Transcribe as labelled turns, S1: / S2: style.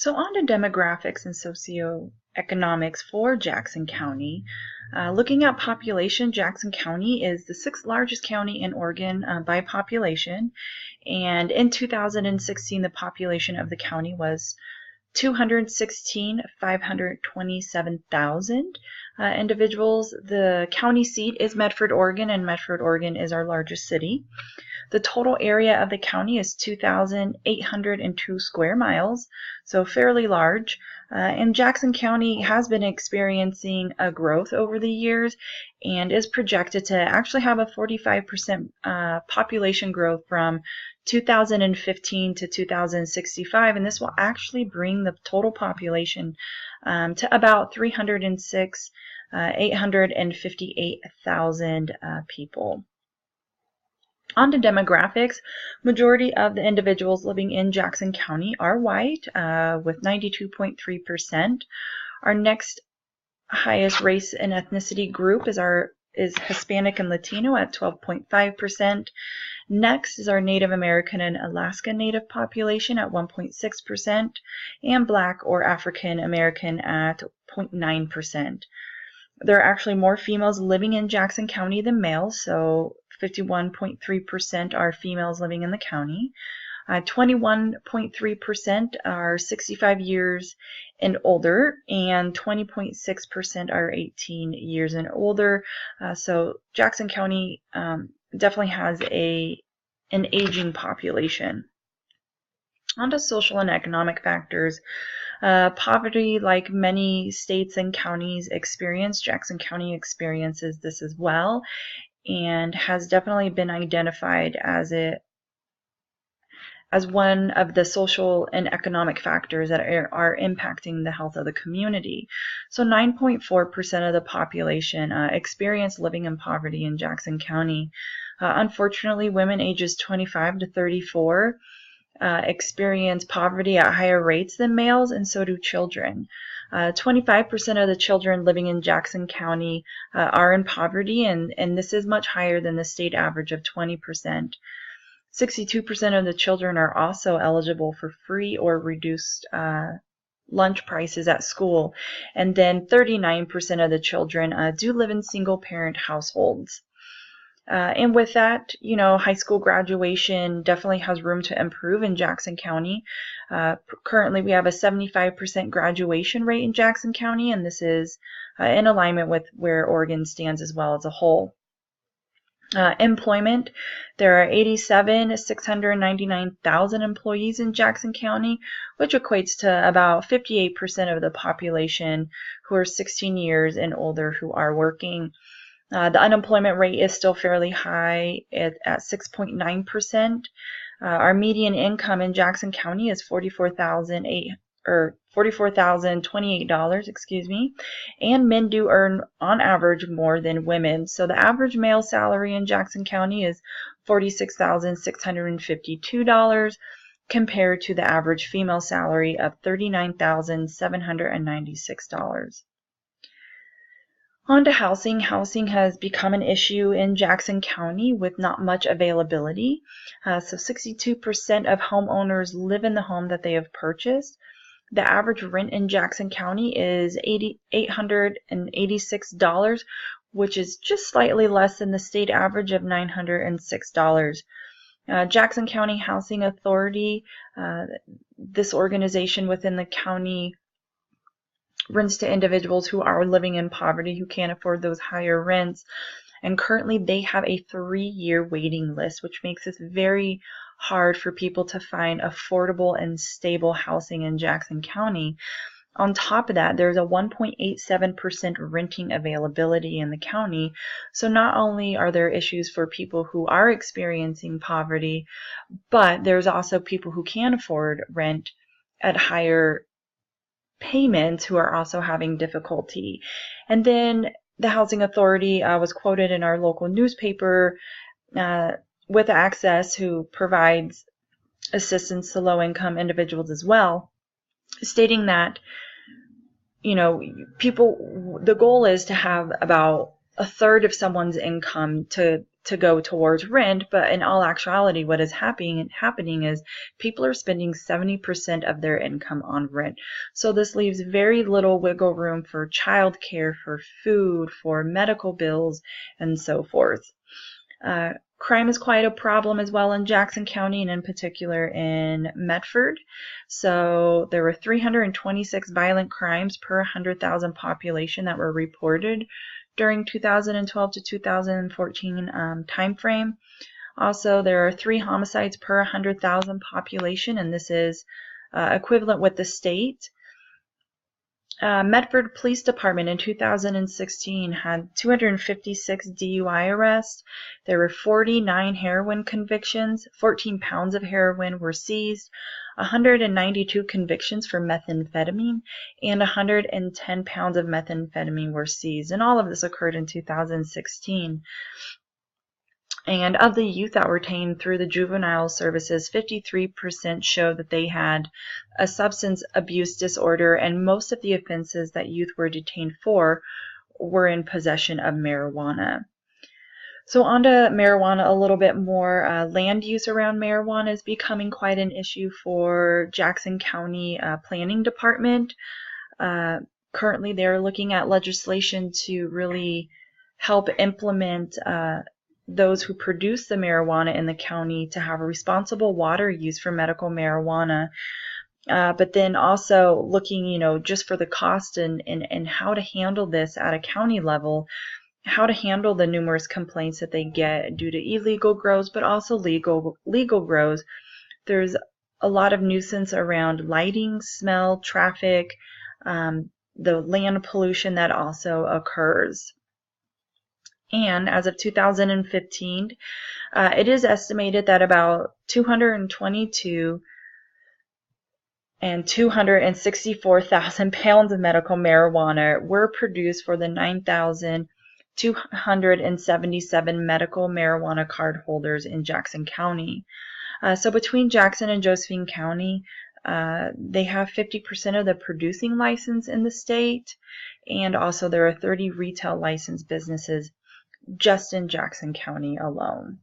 S1: So on to demographics and socioeconomics for Jackson County. Looking at population, Jackson County is the sixth largest county in Oregon by population. And in 2016, the population of the county was 216,527,000 individuals. The county seat is Medford, Oregon, and Medford, Oregon is our largest city. The total area of the county is 2,802 square miles, so fairly large. And Jackson County has been experiencing a growth over the years and is projected to actually have a 45% population growth from 2015 to 2065, and this will actually bring the total population to about 858,000 people. On to demographics, majority of the individuals living in Jackson County are white, with 92.3%. Our next highest race and ethnicity group is Hispanic and Latino at 12.5%. Next is our Native American and Alaska Native population at 1.6%, and Black or African American at 0.9%. There are actually more females living in Jackson County than males, so 51.3% are females living in the county. 21.3% are 65 years and older, and 20.6% are 18 years and older. So Jackson County definitely has an aging population. On to social and economic factors. Poverty, like many states and counties experience, Jackson County experiences this as well, and has definitely been identified as one of the social and economic factors that are impacting the health of the community. So 9.4% of the population experience living in poverty in Jackson County. Unfortunately, women ages 25 to 34 experience poverty at higher rates than males, and so do children. 25% of the children living in Jackson County are in poverty, and this is much higher than the state average of 20%. 62% of the children are also eligible for free or reduced lunch prices at school, and then 39% of the children do live in single-parent households. And with that, high school graduation definitely has room to improve in Jackson County. Currently, we have a 75% graduation rate in Jackson County, and this is in alignment with where Oregon stands as well as a whole. Employment, there are 699,000 employees in Jackson County, which equates to about 58% of the population who are 16 years and older who are working. The unemployment rate is still fairly high at 6.9%. Our median income in Jackson County is $44,028, and men do earn on average more than women. So the average male salary in Jackson County is $46,652 compared to the average female salary of $39,796. On to housing. Housing has become an issue in Jackson County with not much availability. So 62% of homeowners live in the home that they have purchased. The average rent in Jackson County is $886, which is just slightly less than the state average of $906. Jackson County Housing Authority, this organization within the county, rents to individuals who are living in poverty, who can't afford those higher rents, and currently they have a 3-year waiting list, which makes it very hard for people to find affordable and stable housing in Jackson County. On top of that, there's a 1.87% renting availability in the county. So not only are there issues for people who are experiencing poverty, but there's also people who can afford rent at higher payments who are also having difficulty. And then the Housing Authority was quoted in our local newspaper with Access, who provides assistance to low-income individuals as well, stating that the goal is to have about a third of someone's income to to go towards rent, but in all actuality, what is happening is people are spending 70% of their income on rent. So this leaves very little wiggle room for childcare, for food, for medical bills, and so forth. Crime is quite a problem as well in Jackson County, and in particular in Medford. So there were 326 violent crimes per 100,000 population that were reported during 2012 to 2014 timeframe. Also, there are 3 homicides per 100,000 population, and this is equivalent with the state. Medford Police Department in 2016 had 256 DUI arrests. There were 49 heroin convictions. 14 pounds of heroin were seized. 192 convictions for methamphetamine, and 110 pounds of methamphetamine were seized. And all of this occurred in 2016. And of the youth that were detained through the juvenile services, 53% showed that they had a substance abuse disorder, and most of the offenses that youth were detained for were in possession of marijuana. So on to marijuana a little bit more. Land use around marijuana is becoming quite an issue for Jackson County Planning Department. Currently, they're looking at legislation to really help implement those who produce the marijuana in the county to have a responsible water use for medical marijuana. But then also looking, just for the cost and how to handle this at a county level, how to handle the numerous complaints that they get due to illegal grows, but also legal grows. There's a lot of nuisance around lighting, smell, traffic, the land pollution that also occurs. And as of 2015, it is estimated that about 222 and 264,000 pounds of medical marijuana were produced for the 9,277 medical marijuana card holders in Jackson County. So between Jackson and Josephine County, they have 50% of the producing license in the state, and also there are 30 retail licensed businesses just in Jackson County alone.